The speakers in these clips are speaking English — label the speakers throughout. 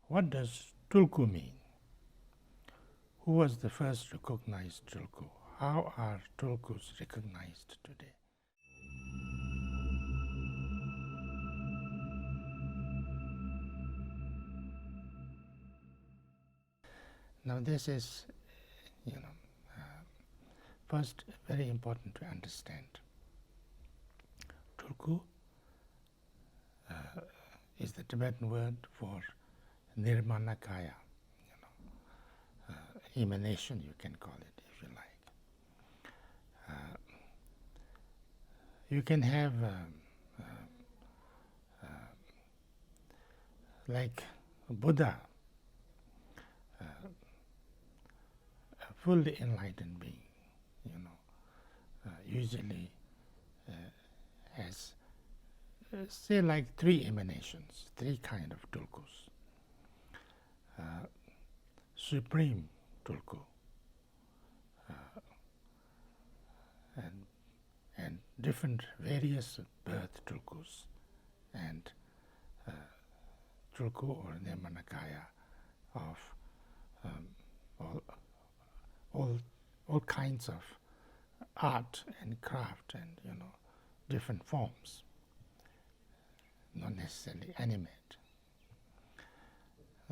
Speaker 1: what does tulku mean? Who was the first recognized tulku? How are tulkus recognized today? Now this is, first very important to understand. Tulku is the Tibetan word for nirmanakaya, emanation, you can call it if you like. You can have like Buddha, a fully enlightened being, usually has say like three emanations, three kind of tulkus. Supreme tulku, and different various birth tulkus, and tulku or nirmanakaya of all kinds of art and craft and different forms, not necessarily animate.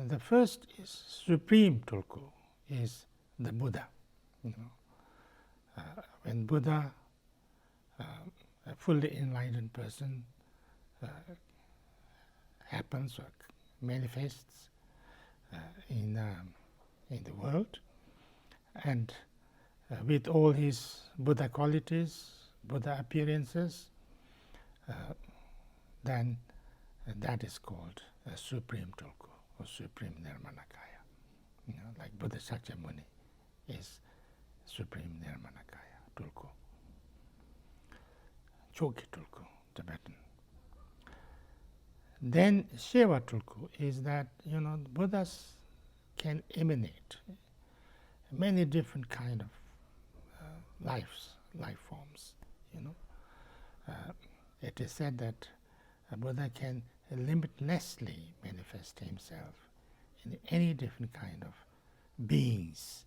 Speaker 1: And the first is supreme tulku, is the Buddha. When Buddha, a fully enlightened person, happens or manifests in the world, and with all his Buddha qualities, Buddha appearances, then that is called a supreme tulku or supreme nirmanakaya. Like Bodhicharya Muni is supreme nirmanakaya tulku. Choki tulku, Tibetan. Then Sheva tulku is that Buddhas can emanate many different kind of life forms. It is said that a Buddha can limitlessly manifest himself in any different kind of beings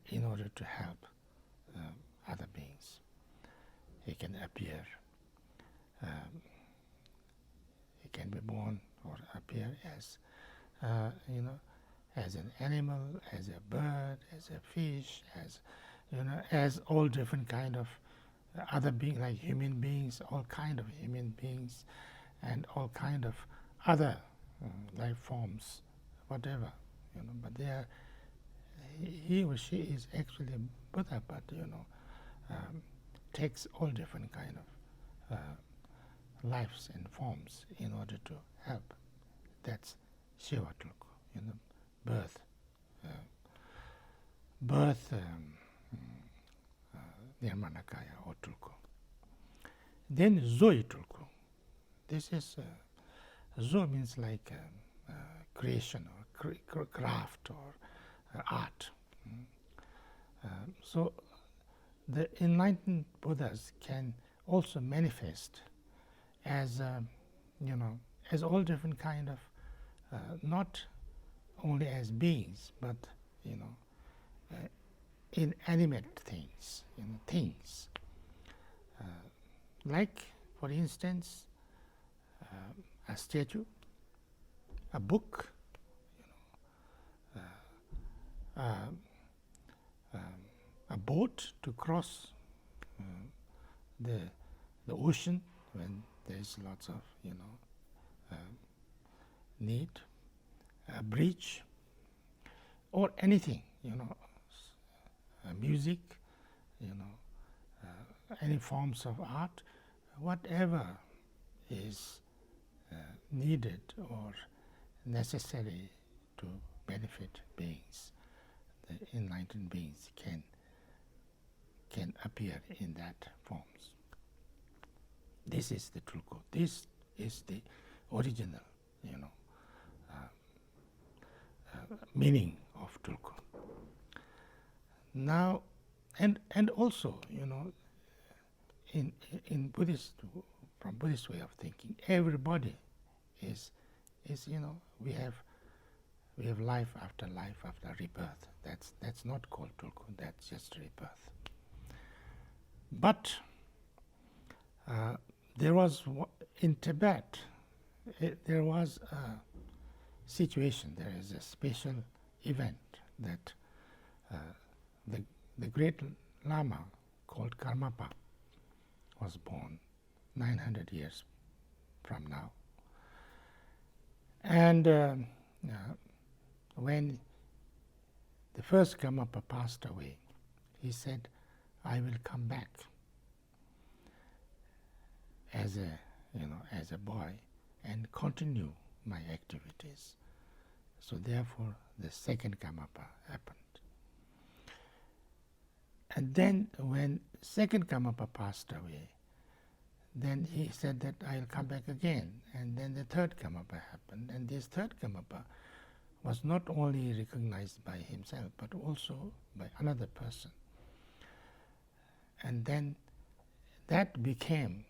Speaker 1: in order to help other beings. He can appear, he can be born or appear as as an animal, as a bird, as a fish, as all different kind of other beings, like human beings, all kind of human beings, and all kind of other life forms, whatever, but they are, he or she is actually Buddha, but takes all different kind of lives and forms in order to help. That's Shiva tulku, birth nirmanakaya or tulku. Then Zoe tulku. This is Zo means like creation or craft or art. So the enlightened Buddhas can also manifest as as all different kind of not only as beings, but inanimate things, things. Like, for instance, a statue, a book, a boat to cross the ocean when there is lots of need, a bridge, or anything, music, any forms of art, whatever is needed or necessary to benefit beings, the enlightened beings can appear in that forms. This is the tulku. This is the original, meaning of tulku. Now, and also, in Buddhist, from Buddhist way of thinking, everybody is we have we have life after rebirth. That's not called tulku, that's just rebirth. But there was, in Tibet, there was a situation, there is a special event that the great Lama called Karmapa was born 900 years from now. And when the first Karmapa passed away, he said, I will come back as a boy and continue my activities. So therefore the second Karmapa happened. And then when second Karmapa passed away, then he said that I'll come back again. And then the third Karmapa happened. And this third Karmapa was not only recognized by himself, but also by another person. And then that became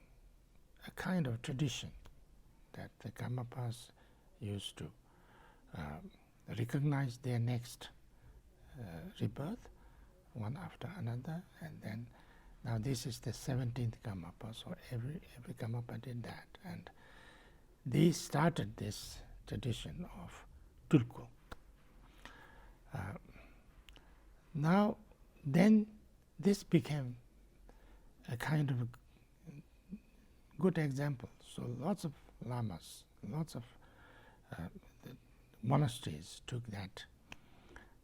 Speaker 1: a kind of tradition that the Karmapas used to recognize their next rebirth, one after another, and then now this is the 17th Karmapa, so every Karmapa did that, and they started this tradition of tulku. Now then this became a kind of a good example. So lots of lamas, lots of monasteries took that.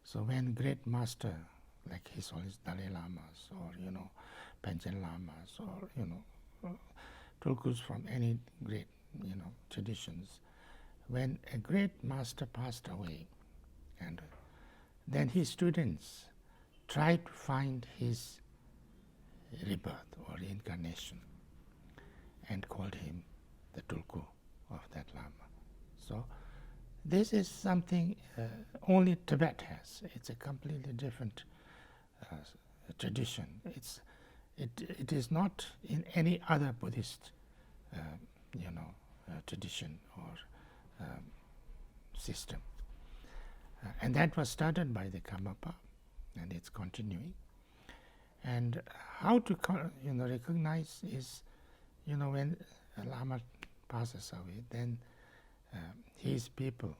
Speaker 1: So when great master like His Holiness Dalai Lamas, or Panchen Lamas, or tulkus from any great traditions, when a great master passed away, and then his students tried to find his rebirth or reincarnation and called him the tulku of that Lama. So this is something only Tibet has. It's a completely different tradition. It is not in any other Buddhist tradition or system. And that was started by the Karmapa, and it's continuing. And how to recognize is, when a Lama passes away, then his people,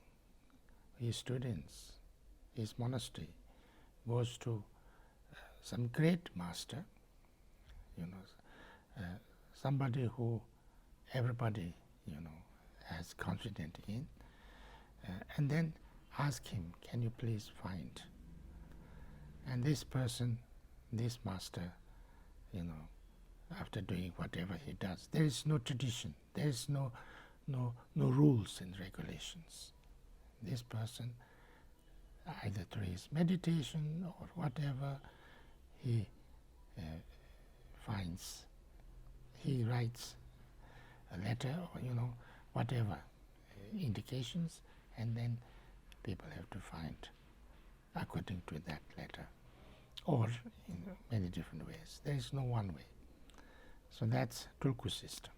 Speaker 1: his students, his monastery goes to some great master, somebody who everybody has confidence in, and then ask him, can you please find? And this person, this master, after doing whatever he does, there is no tradition, there is no rules and regulations. This person, either through his meditation or whatever, he finds, he writes a letter or whatever indications, and then people have to find according to that letter, or in many different ways. There is no one way. So that's tulku system.